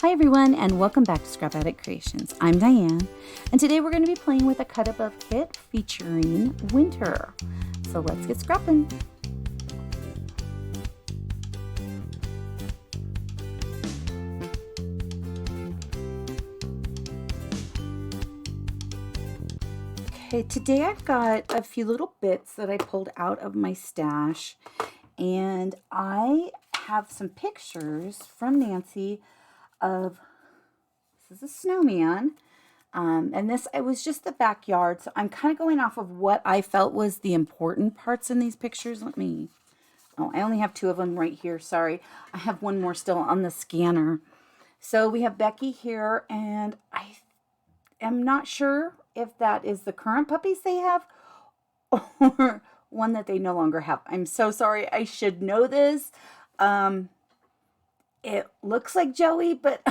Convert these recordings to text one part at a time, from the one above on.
Hi everyone, and welcome back to Scrap Addict Creations. I'm Diane, and today we're going to be playing with a cut above kit featuring winter. So let's get scrapping. Okay, today I've got a few little bits that I pulled out of my stash, and I have some pictures from Nancy of, this is a snowman, and this, it was just the backyard, so I'm kind of going off of what I felt was the important parts in these pictures. I only have two of them right here, sorry. I have one more still on the scanner. So we have Becky here, and I am not sure if that is the current puppies they have or one that they no longer have. I'm so sorry, I should know this. It looks like Joey, but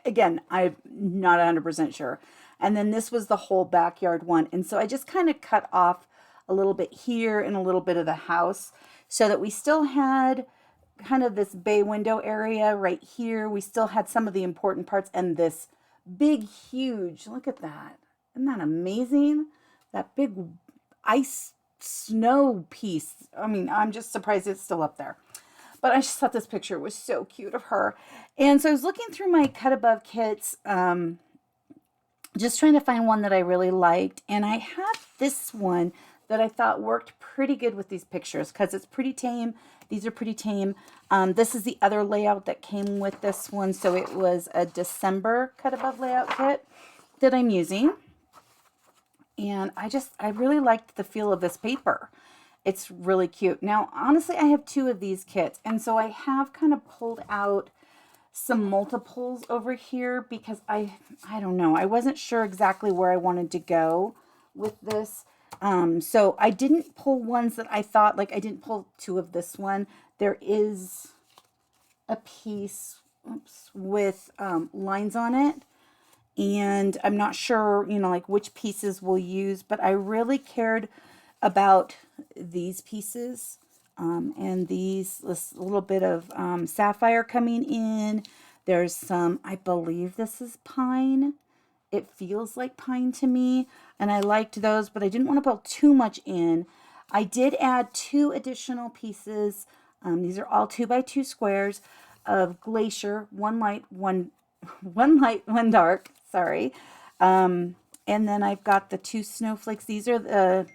again, I'm not 100% sure. And then this was the whole backyard one. And so I just kind of cut off a little bit here and a little bit of the house so that we still had kind of this bay window area right here. We still had some of the important parts and this big, huge, look at that. Isn't that amazing? That big ice snow piece. I mean, I'm just surprised it's still up there. But I just thought this picture was so cute of her. And so I was looking through my cut above kits, just trying to find one that I really liked. And I have this one that I thought worked pretty good with these pictures because it's pretty tame. These are pretty tame. This is the other layout that came with this one. So it was a December cut above layout kit that I'm using. And I really liked the feel of this paper. It's really cute. Now, honestly, I have two of these kits, and so I have kind of pulled out some multiples over here because I don't know. I wasn't sure exactly where I wanted to go with this. So I didn't pull ones that I thought, like I didn't pull two of this one. There is a piece, with lines on it. And I'm not sure, like which pieces we'll use, but I really cared about these pieces and this little bit of sapphire coming in. There's some, I believe this is pine. It feels like pine to me, and I liked those, but I didn't want to put too much in. I did add two additional pieces. These are all 2x2 squares of Glacier, one light, one dark. Sorry. And then I've got the two snowflakes. These are the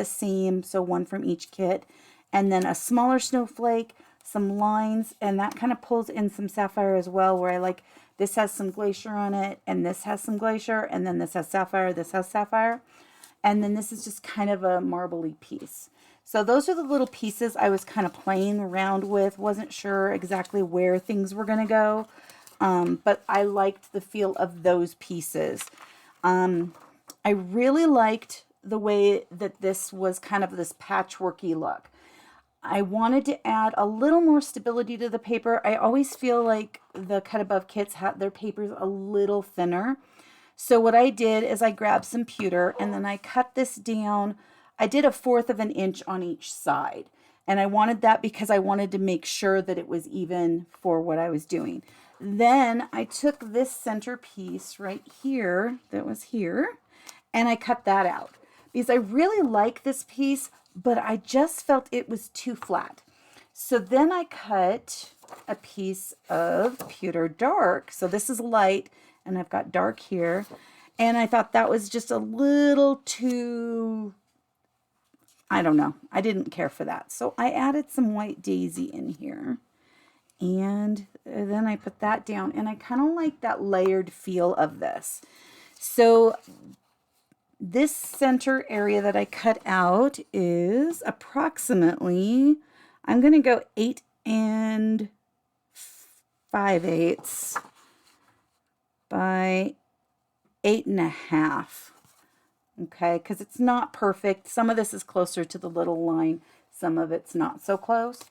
same, so one from each kit, and then a smaller snowflake, some lines, and that kind of pulls in some sapphire as well, where I like this has some glacier on it, and this has some glacier, and then this has sapphire, this has sapphire, and then this is just kind of a marbly piece. So those are the little pieces I was kind of playing around with. Wasn't sure exactly where things were going to go, but I liked the feel of those pieces. I really liked the way that this was kind of this patchworky look. I wanted to add a little more stability to the paper. I always feel like the cut above kits have their papers a little thinner. So what I did is I grabbed some pewter and then I cut this down. I did 1/4 of an inch on each side. And I wanted that because I wanted to make sure that it was even for what I was doing. Then I took this center piece right here that was here and I cut that out because I really like this piece, but I just felt it was too flat. So then I cut a piece of Pewter Dark. So this is light and I've got dark here. And I thought that was just a little too, I don't know. I didn't care for that. So I added some white daisy in here. And then I put that down. And I kind of like that layered feel of this. So this center area that I cut out is approximately, I'm going to go 8 5/8 by 8 1/2. Okay, because it's not perfect. Some of this is closer to the little line. Some of it's not so close.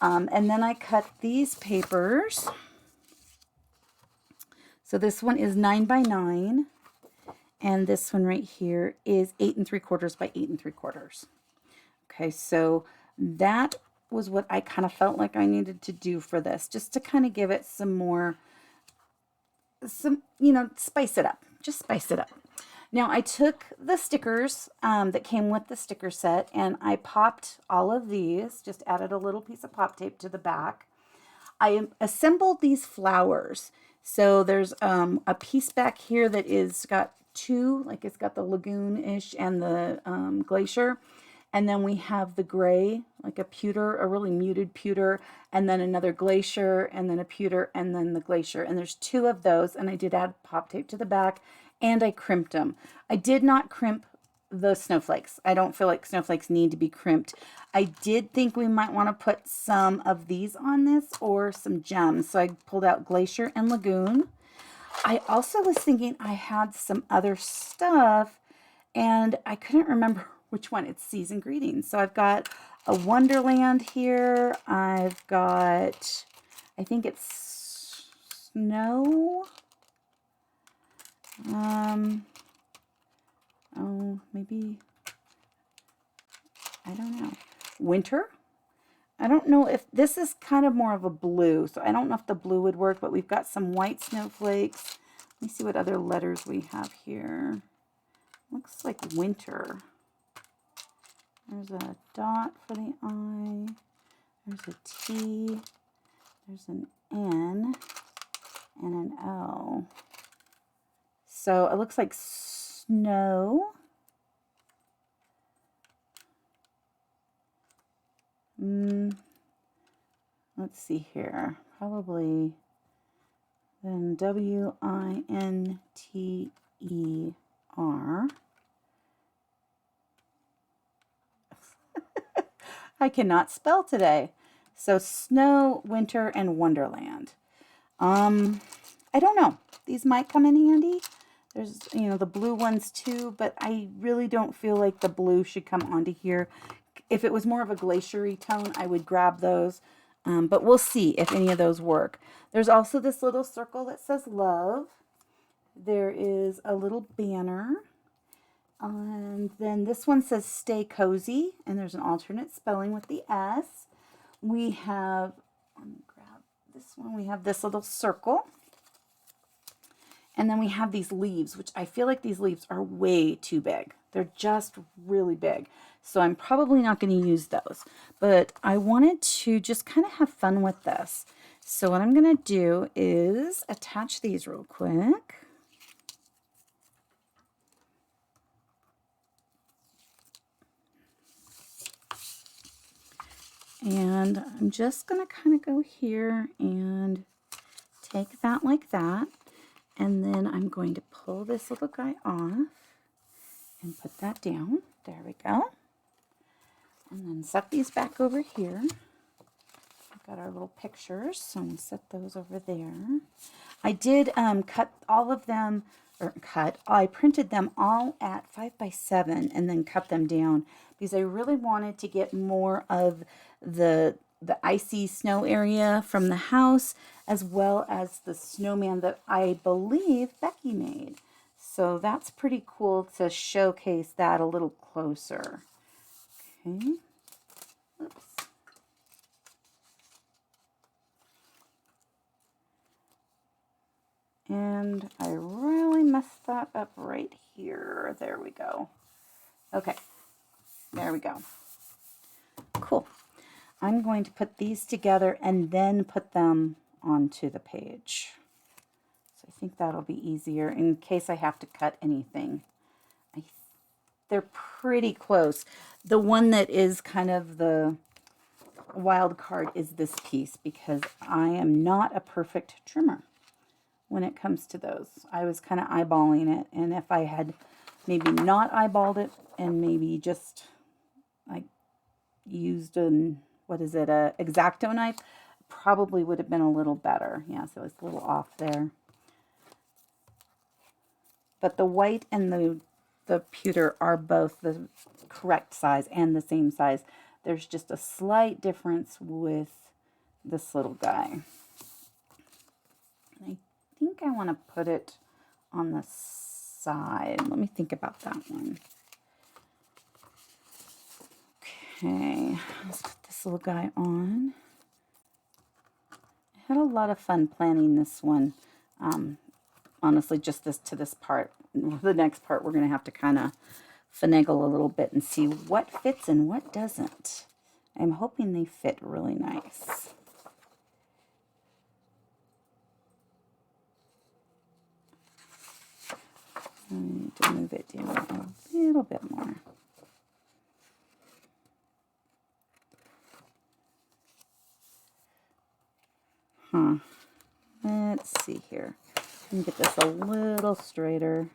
And then I cut these papers. So this one is 9 by 9. And this one right here is 8 3/4 by 8 3/4. Okay, so that was what I kind of felt like I needed to do for this, just to kind of give it some more, you know, spice it up. Just spice it up. Now I took the stickers that came with the sticker set and I popped all of these, just added a little piece of pop tape to the back. I assembled these flowers. So there's a piece back here that is got two, like it's got the lagoon-ish and the glacier. And then we have the gray, like a pewter, a really muted pewter, and then another glacier, and then a pewter, and then the glacier. And there's two of those, and I did add pop tape to the back, and I crimped them. I did not crimp the snowflakes. I don't feel like snowflakes need to be crimped. I did think we might want to put some of these on this or some gems. So I pulled out Glacier and Lagoon. I also was thinking I had some other stuff and I couldn't remember which one. It's Season Greetings. So I've got a Wonderland here. I've got, I think it's Snow. Oh, maybe, I don't know. Winter? I don't know if this is kind of more of a blue, so I don't know if the blue would work, but we've got some white snowflakes. Let me see what other letters we have here. Looks like winter. There's a dot for the I. There's a T. There's an N and an O. So it looks like snow. Let's see here. Probably then W-I-N-T-E-R. I cannot spell today. So snow, winter, and wonderland. I don't know. These might come in handy. There's, you know, the blue ones too, but I really don't feel like the blue should come onto here. If it was more of a glacier-y tone, I would grab those, but we'll see if any of those work. There's also this little circle that says love. There is a little banner, and then this one says stay cozy, and there's an alternate spelling with the S. We have, let me grab this one, we have this little circle. And then we have these leaves, which I feel like these leaves are way too big. They're just really big. So I'm probably not going to use those. But I wanted to just kind of have fun with this. So what I'm going to do is attach these real quick. And I'm just going to kind of go here and take that like that. And then I'm going to pull this little guy off and put that down. There we go. And then set these back over here. We've got our little pictures, so I'm going to set those over there. I did cut all of them, I printed them all at 5x7 and then cut them down because I really wanted to get more of the icy snow area from the house, as well as the snowman that I believe Becky made. So that's pretty cool to showcase that a little closer. Okay. Oops. And I really messed that up right here. There we go. Okay. There we go. Cool. I'm going to put these together and then put them onto the page. So I think that'll be easier in case I have to cut anything. They're pretty close. The one that is kind of the wild card is this piece because I am not a perfect trimmer when it comes to those. I was kind of eyeballing it, and if I had maybe not eyeballed it and maybe just like used an what is it, a X-Acto knife, probably would have been a little better. Yeah, so it's a little off there. But the white and the pewter are both the correct size and the same size. There's just a slight difference with this little guy. I think I want to put it on the side. Let me think about that one. Okay, let's put this this little guy on. I had a lot of fun planning this one. Honestly, just this part. The next part, we're going to have to kind of finagle a little bit and see what fits and what doesn't. I'm hoping they fit really nice. I need to move it down a little bit more. Let's see here. Let me get this a little straighter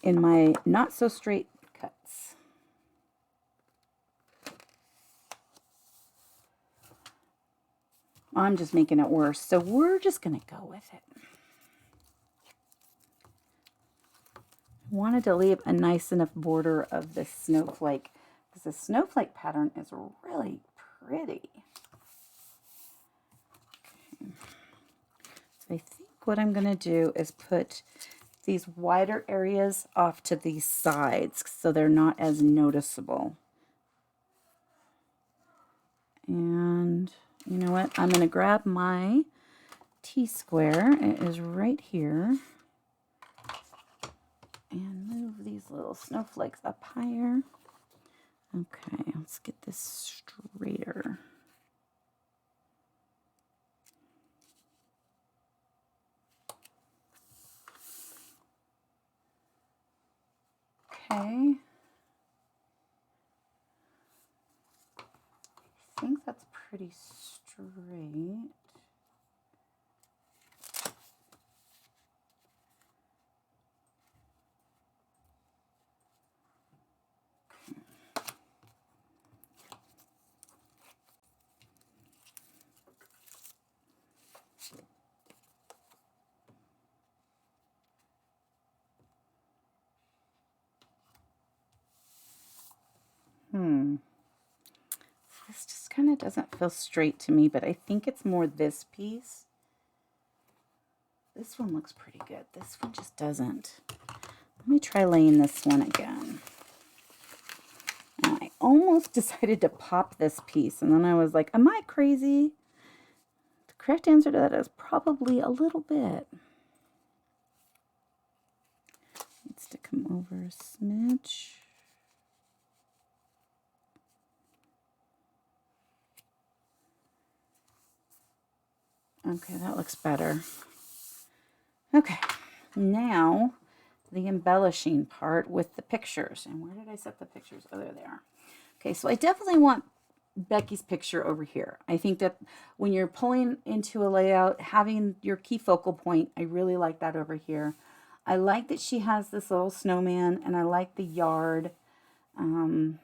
in my not so straight cuts. I'm just making it worse, so we're just going to go with it. I wanted to leave a nice enough border of this snowflake because the snowflake pattern is really pretty. Okay. So I think what I'm going to do is put these wider areas off to these sides so they're not as noticeable. And you know what? I'm going to grab my T-square. It is right here. And move these little snowflakes up higher. Okay, let's get this straighter. Okay. I think that's pretty straight. This just kind of doesn't feel straight to me, but I think it's more this piece. This one looks pretty good. This one just doesn't. Let me try laying this one again. And I almost decided to pop this piece, and then I was like, am I crazy? The correct answer to that is probably a little bit. Needs to come over a smidge. Okay, that looks better. Okay, now the embellishing part with the pictures. And where did I set the pictures? Oh, there they are. Okay, so I definitely want Becky's picture over here. I think that when you're pulling into a layout, having your key focal point, I really like that over here. I like that she has this little snowman, and I like the yard. Kind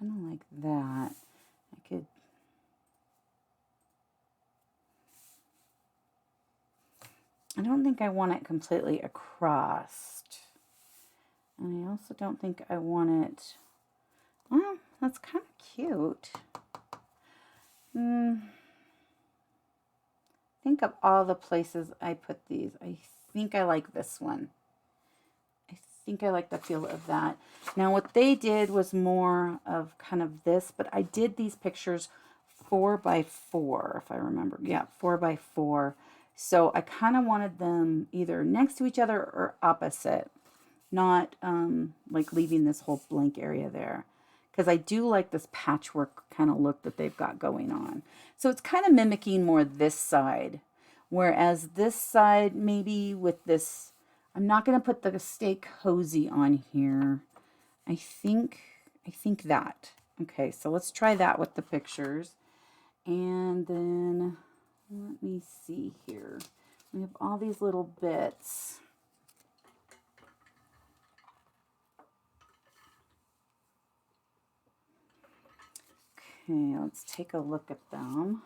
of like that. I could... I don't think I want it completely across. And I also don't think I want it... Well, that's kind of cute. Think of all the places I put these. I think I like this one. I think I like the feel of that. Now what they did was more of kind of this, but I did these pictures 4x4, if I remember. Yeah, 4x4. So I kind of wanted them either next to each other or opposite, not like leaving this whole blank area there. Because I do like this patchwork kind of look that they've got going on. So it's kind of mimicking more this side. Whereas this side, maybe with this, I'm not going to put the Stay Cozy on here. I think that. Okay, so let's try that with the pictures. And then... let me see here. We have all these little bits. Okay, let's take a look at them.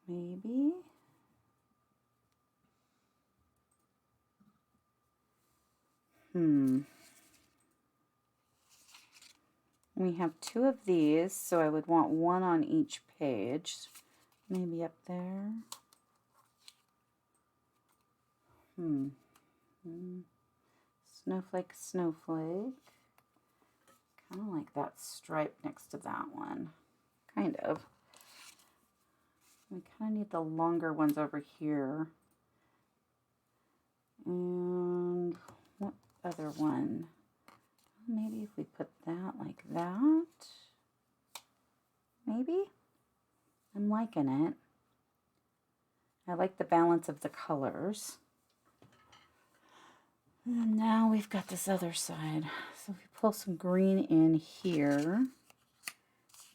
Maybe. We have 2 of these, so I would want 1 on each page. Maybe up there. Snowflake, Snowflake. Kind of like that stripe next to that one. Kind of. We kind of need the longer ones over here. And what other one? Maybe if we put that like that. Maybe? I'm liking it. I like the balance of the colors. And now we've got this other side. So if we pull some green in here,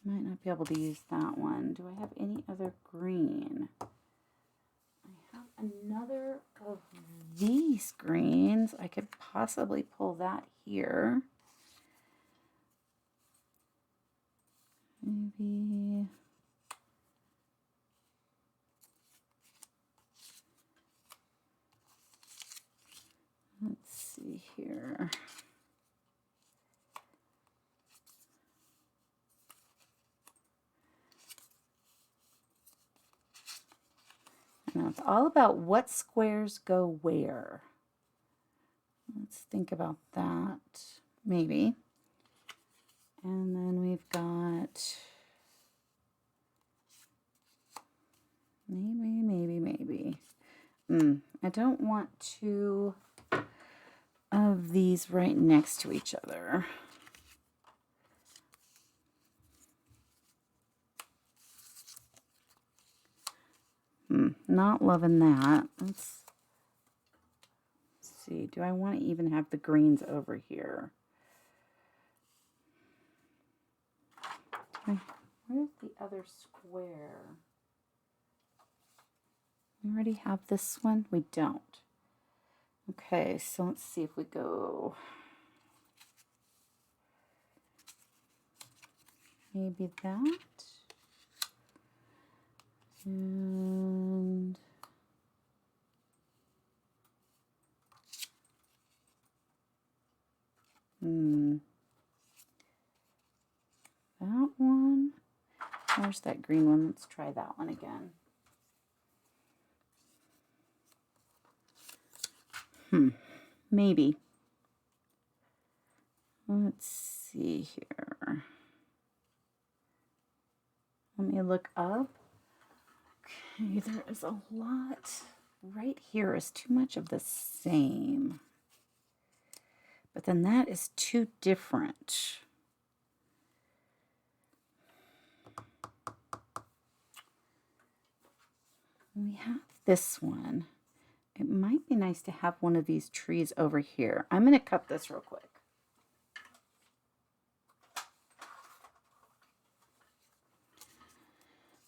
might not be able to use that one. Do I have any other green? I have another of these greens. I could possibly pull that here. Maybe. Let's see here. Now it's all about what squares go where. Let's think about that, maybe. And then we've got maybe. I don't want two of these right next to each other. Not loving that. Let's see. Do I want to even have the greens over here? Where's the other square? We already have this one? We don't. Okay, so let's see if we go maybe that. And that one. Where's that green one? Let's try that one again. Maybe. Let's see here. Let me look up. Okay, there is a lot. Right here is too much of the same. But then that is too different. We have this one. It might be nice to have one of these trees over here. I'm going to cut this real quick.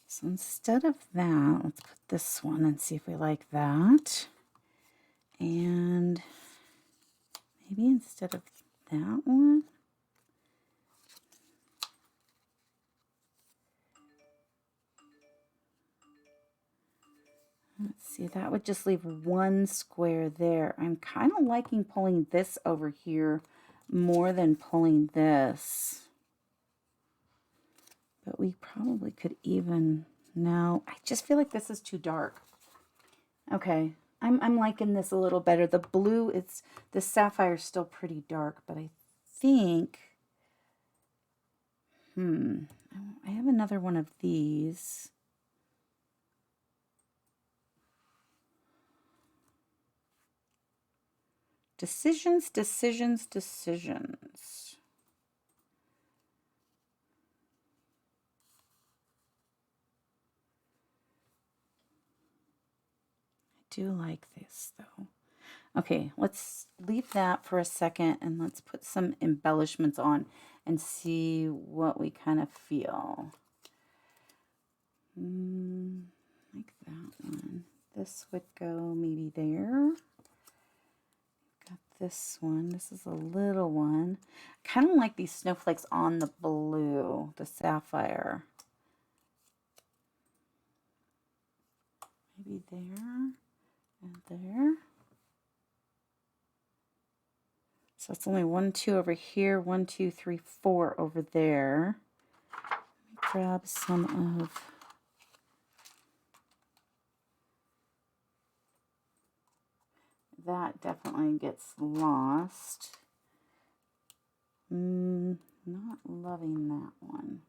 So instead of that, let's put this one and see if we like that. And maybe instead of that one, let's see, that would just leave one square there. I'm kind of liking pulling this over here more than pulling this. But we probably could even, no, I just feel like this is too dark. Okay, I'm liking this a little better. The blue, the sapphire is still pretty dark, but I think, I have another one of these. Decisions, decisions, decisions. I do like this though. Okay, let's leave that for a second and let's put some embellishments on and see what we kind of feel. Like that one. This would go maybe there. Got this one. This is a little one. I kind of like these snowflakes on the blue, the sapphire. Maybe there and there. So it's only 1, 2 over here, 1, 2, 3, 4 over there. Let me grab some of that definitely gets lost. Not loving that one.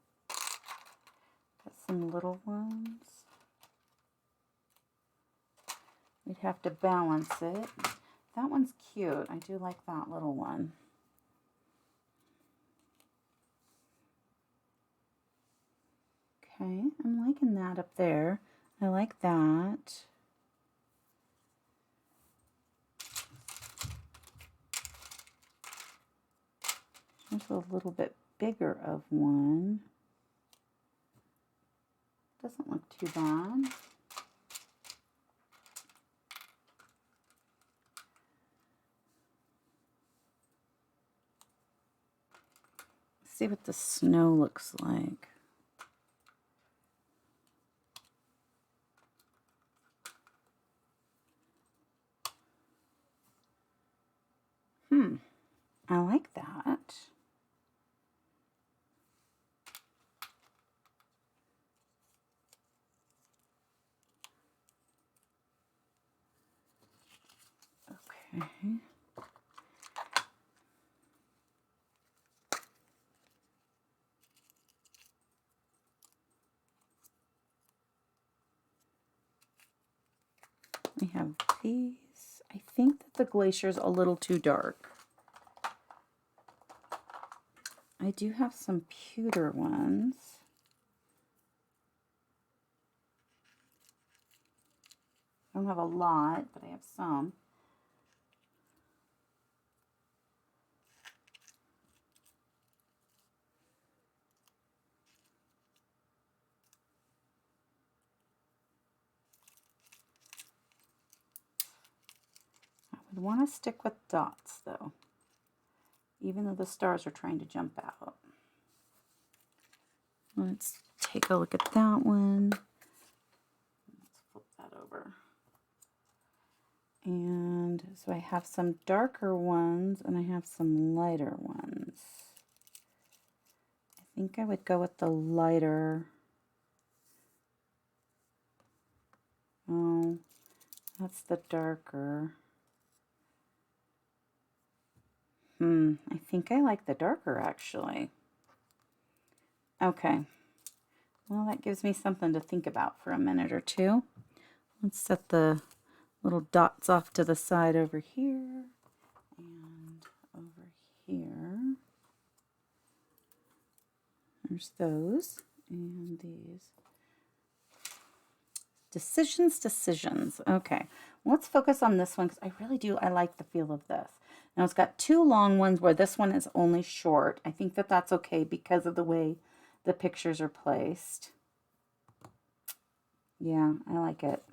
Got some little ones. We'd have to balance it. That one's cute. I do like that little one. Okay, I'm liking that up there. I like that. There's a little bit bigger of one. Doesn't look too bad. Let's see what the snow looks like. I like that. Okay. We have these. I think that the Glacier's a little too dark. I do have some pewter ones. I don't have a lot, but I have some. I would want to stick with dots though, even though the stars are trying to jump out. Let's take a look at that one. Let's flip that over. And so I have some darker ones and I have some lighter ones. I think I would go with the lighter. Oh, that's the darker. I think I like the darker actually. Okay. Well, that gives me something to think about for a minute or two. Let's set the little dots off to the side over here and over here. There's those and these. Decisions. Okay, let's focus on this one because I like the feel of this. Now it's got two long ones where this one is only short. I think that that's okay because of the way the pictures are placed. Yeah, I like it.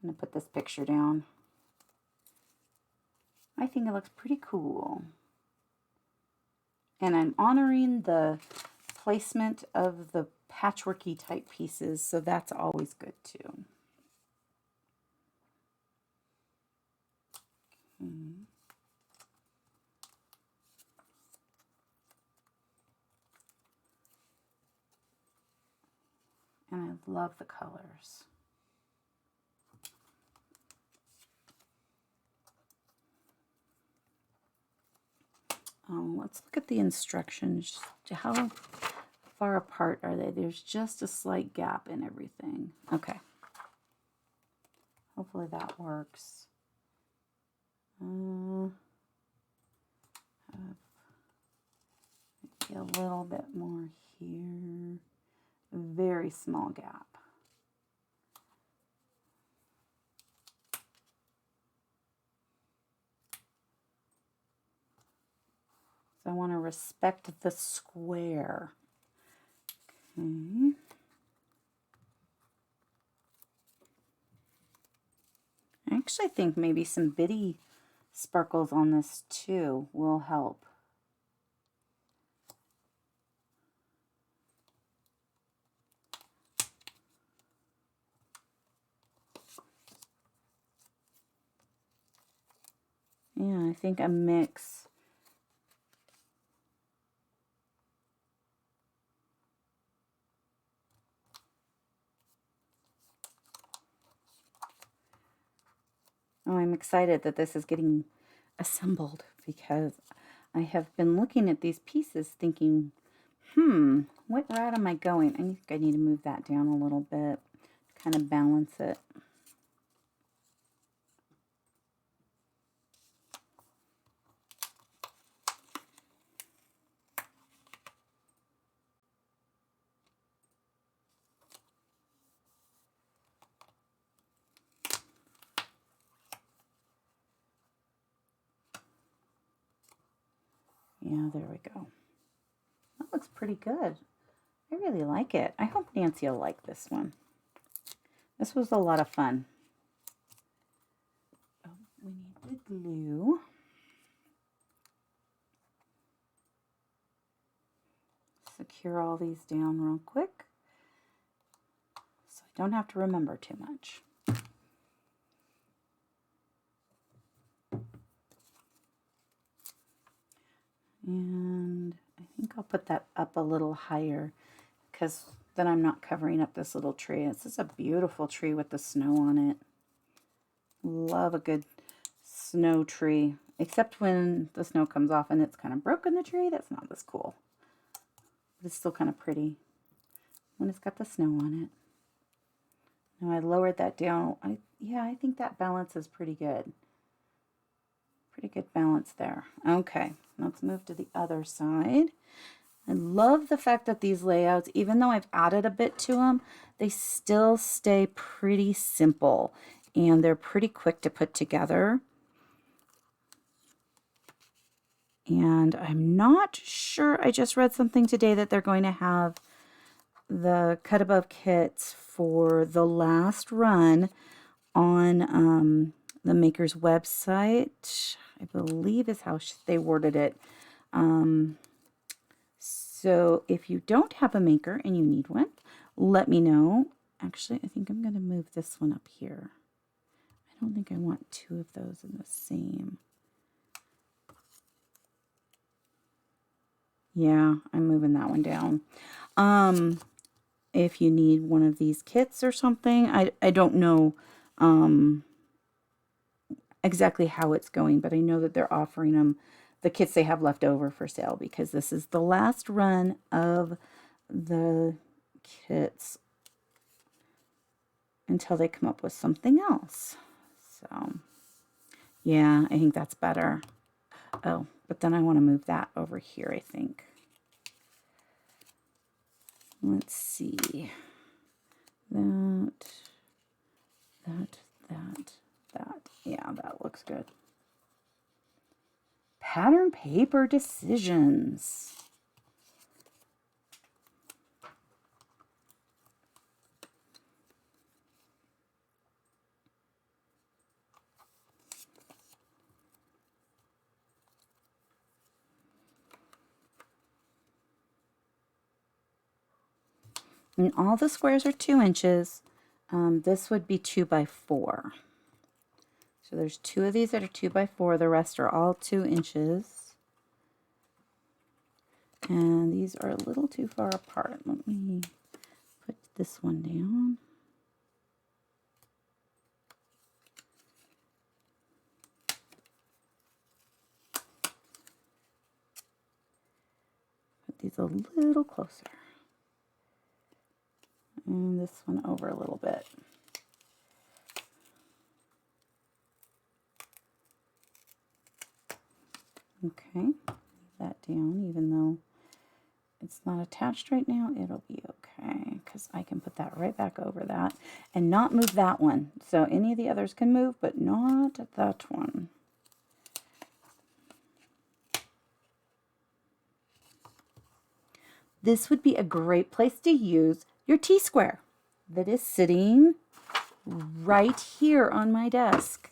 I'm going to put this picture down. I think it looks pretty cool. And I'm honoring the placement of the patchworky type pieces, so that's always good too. Okay. And I love the colors. Let's look at the instructions. How far apart are they? There's just a slight gap in everything. Okay. Hopefully that works. Maybe a little bit more here. Very small gap. So I want to respect the square. Okay. I actually think maybe some bitty sparkles on this too will help. Yeah, I think a mix. Oh, I'm excited that this is getting assembled because I have been looking at these pieces thinking, what route am I going? I think I need to move that down a little bit, kind of balance it. Yeah, there we go. That looks pretty good. I really like it. I hope Nancy will like this one. This was a lot of fun. Oh, we need the glue. Secure all these down real quick so I don't have to remember too much. And I think I'll put that up a little higher because then I'm not covering up this little tree. This is a beautiful tree with the snow on it. Love a good snow tree, except when the snow comes off and it's kind of broken the tree. That's not as cool. But it's still kind of pretty when it's got the snow on it. Now I lowered that down. Yeah, I think that balance is pretty good. Pretty good balance there. Okay, let's move to the other side. I love the fact that these layouts, even though I've added a bit to them, they still stay pretty simple and they're pretty quick to put together. And I'm not sure, I just read something today that they're going to have the cut above kits for the last run on the maker's website, I believe is how they worded it. So if you don't have a maker and you need one, let me know. Actually, I think I'm going to move this one up here. I don't think I want two of those in the same. Yeah, I'm moving that one down. If you need one of these kits or something, I don't know exactly how it's going, but I know that they're offering them, the kits they have left over for sale, because this is the last run of the kits until they come up with something else. So yeah, I think that's better. Oh, but then I want to move that over here, I think. Let's see. That. Yeah, that looks good. Pattern paper decisions. And all the squares are 2 inches. This would be 2 by 4. So there's 2 of these that are 2 by 4. The rest are all 2 inches. And these are a little too far apart. Let me put this one down. Put these a little closer. And this one over a little bit. Okay, leave that down, even though it's not attached right now, it'll be okay, because I can put that right back over that and not move that one. So any of the others can move, but not that one. This would be a great place to use your T-square that is sitting right here on my desk.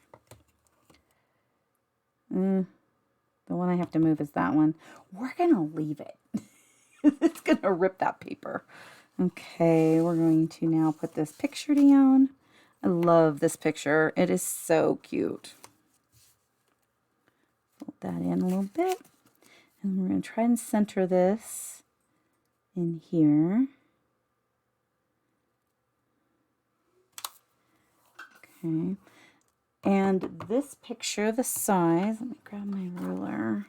The one I have to move is that one. We're going to leave it. It's going to rip that paper. Okay, we're going to now put this picture down. I love this picture. It is so cute. Fold that in a little bit. And we're going to try and center this in here. Okay. And this picture, the size, let me grab my ruler,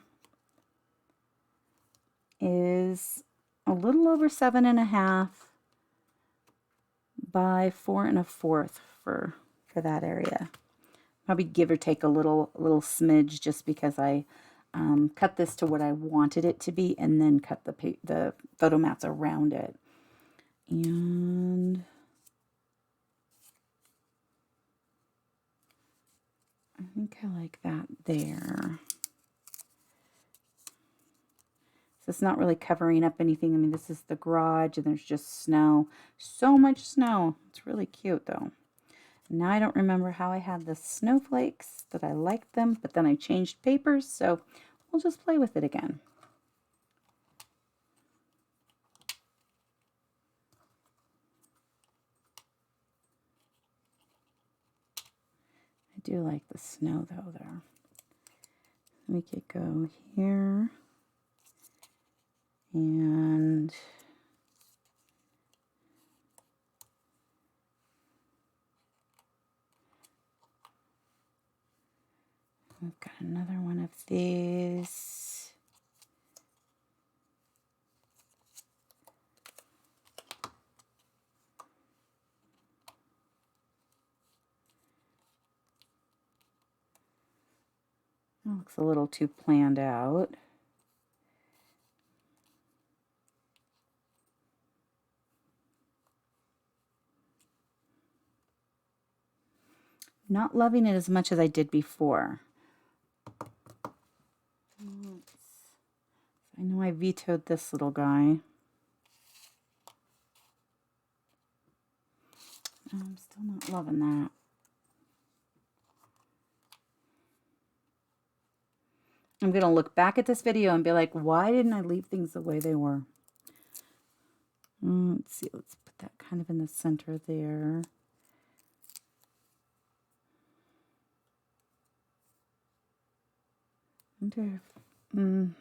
is a little over 7.5 by 4 1/4 for that area. Probably give or take a little smidge, just because I cut this to what I wanted it to be and then cut the photo mats around it. And I think I like that there. So it's not really covering up anything. I mean, this is the garage and there's just snow. So much snow. It's really cute though. Now I don't remember how I had the snowflakes, that I liked them, but then I changed papers, so we'll just play with it again. I do like the snow though there. We could go here and we've got another one of these. That looks a little too planned out. Not loving it as much as I did before. I know I vetoed this little guy. I'm still not loving that. I'm going to look back at this video and be like, why didn't I leave things the way they were? Let's see, let's put that kind of in the center there. Just in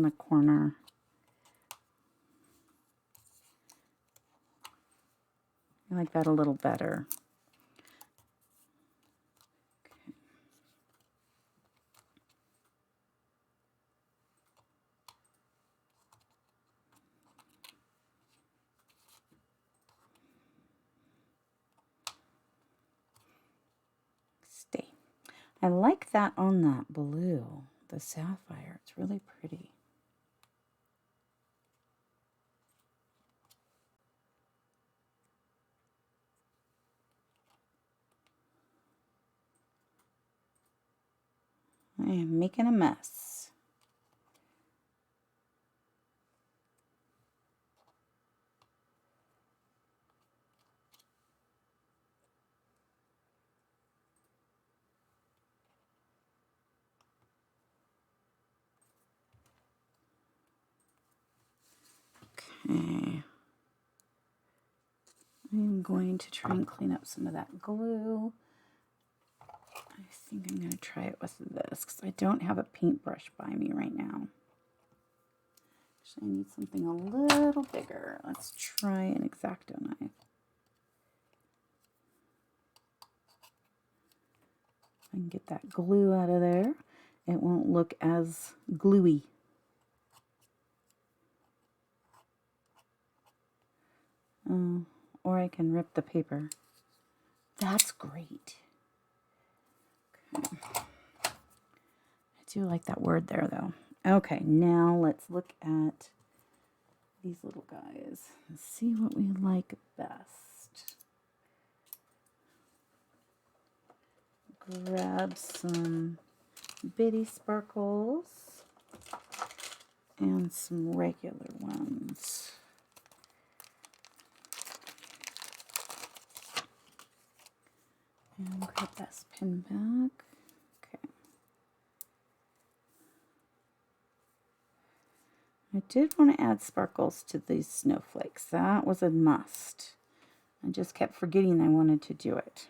the corner. I like that a little better. Okay. Stay. I like that on that blue, the sapphire. It's really pretty. I am making a mess. Okay. I'm going to try and clean up some of that glue. I think I'm going to try it with this because I don't have a paintbrush by me right now. Actually, I need something a little bigger. Let's try an X-Acto knife. If I can get that glue out of there, it won't look as gluey. Or I can rip the paper. That's great. Okay. I do like that word there, though. Okay, now let's look at these little guys and see what we like best. Grab some bitty sparkles and some regular ones. And grab this pin back. Okay. I did want to add sparkles to these snowflakes. That was a must. I just kept forgetting I wanted to do it.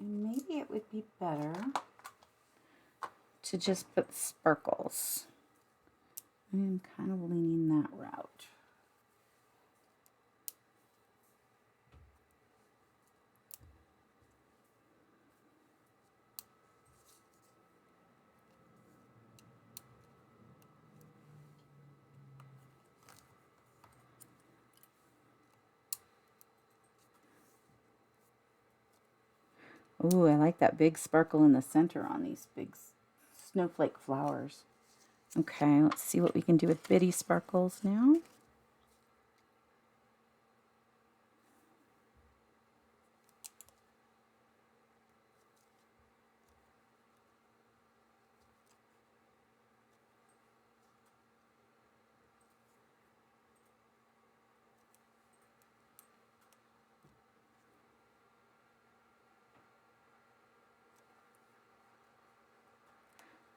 And maybe it would be better to just put sparkles. I'm kind of leaning that route. Ooh, I like that big sparkle in the center on these big snowflake flowers. Okay, let's see what we can do with bitty sparkles now.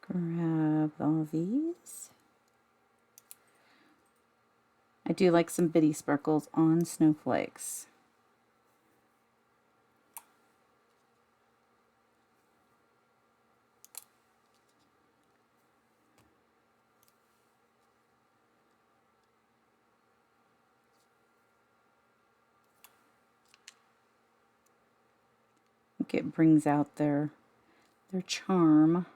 Grab all these. I do like some bitty sparkles on snowflakes. I think it brings out their charm.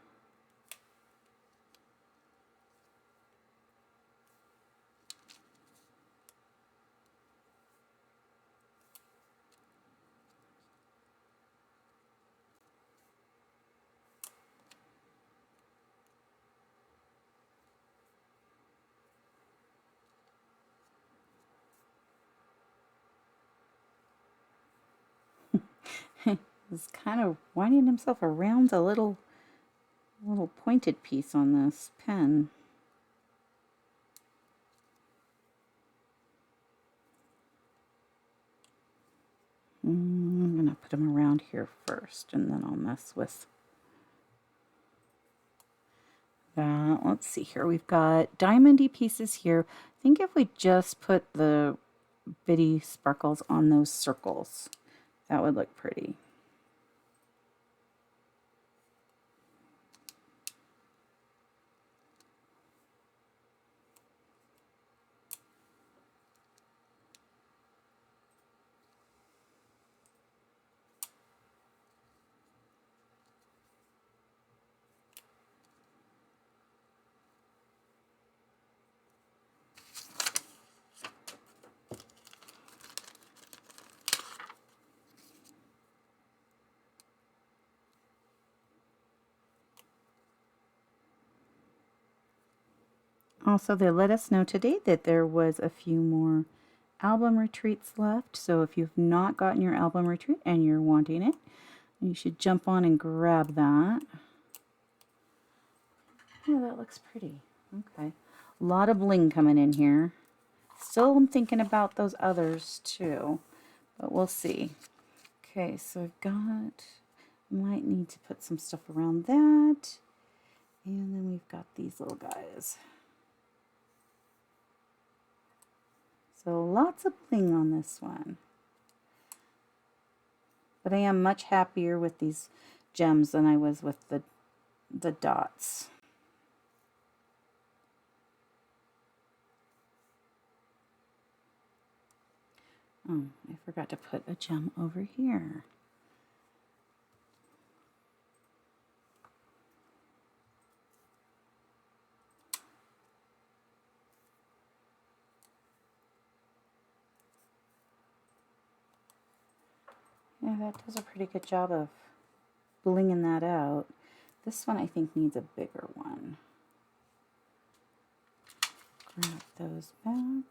He's kind of winding himself around a little pointed piece on this pen. I'm going to put him around here first, and then I'll mess with that. Let's see here. We've got diamondy pieces here. I think if we just put the bitty sparkles on those circles, that would look pretty. Also, they let us know today that there was a few more album retreats left. So if you've not gotten your album retreat and you're wanting it, you should jump on and grab that. Oh, that looks pretty. Okay. A lot of bling coming in here. Still I'm thinking about those others too, but we'll see. Okay, so I've got, might need to put some stuff around that. And then we've got these little guys. So lots of bling on this one. But I am much happier with these gems than I was with the dots. Oh, I forgot to put a gem over here. Yeah, that does a pretty good job of blinging that out. This one I think needs a bigger one. Grab those back.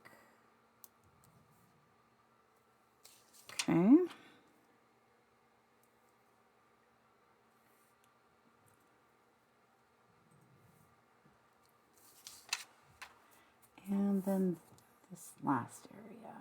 Okay. And then this last area.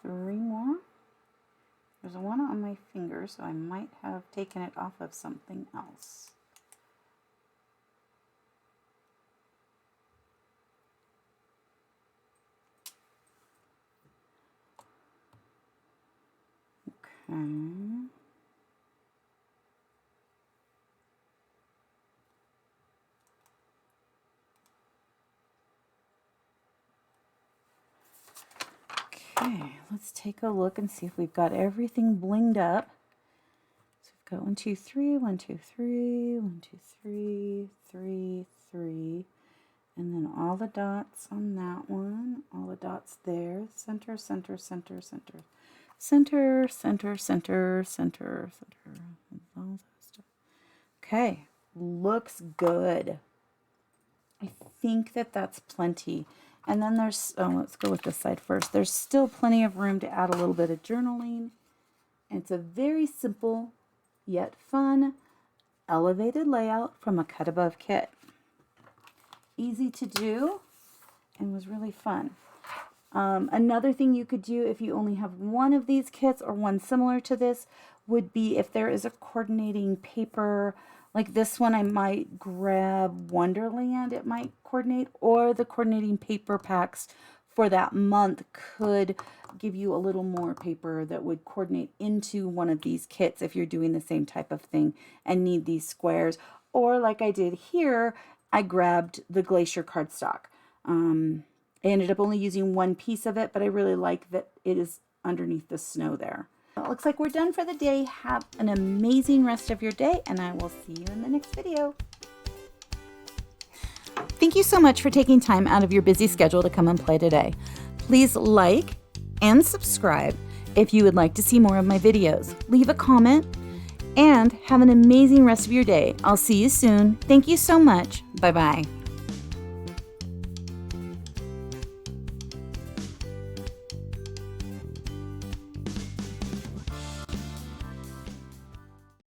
3 more. There's one on my finger, so I might have taken it off of something else. Okay. Okay, let's take a look and see if we've got everything blinged up. So we've got 1, 2, 3, 1, 2, 3, 1, 2, 3, 3, 3, and then all the dots on that one, all the dots there, center, center, center, center, center, center, center, center, center. Okay, looks good. I think that that's plenty. And then there's, let's go with this side first. There's still plenty of room to add a little bit of journaling. And it's a very simple yet fun elevated layout from a cut above kit. Easy to do and was really fun. Another thing you could do if you only have one of these kits or one similar to this would be if there is a coordinating paper like this one, I might grab Wonderland, it might coordinate, or the coordinating paper packs for that month could give you a little more paper that would coordinate into one of these kits if you're doing the same type of thing and need these squares. Or like I did here, I grabbed the Glacier cardstock. I ended up only using one piece of it, but I really like that it is underneath the snow there. It looks like we're done for the day. Have an amazing rest of your day, and I will see you in the next video. Thank you so much for taking time out of your busy schedule to come and play today. Please like and subscribe if you would like to see more of my videos. Leave a comment, and have an amazing rest of your day. I'll see you soon. Thank you so much. Bye-bye.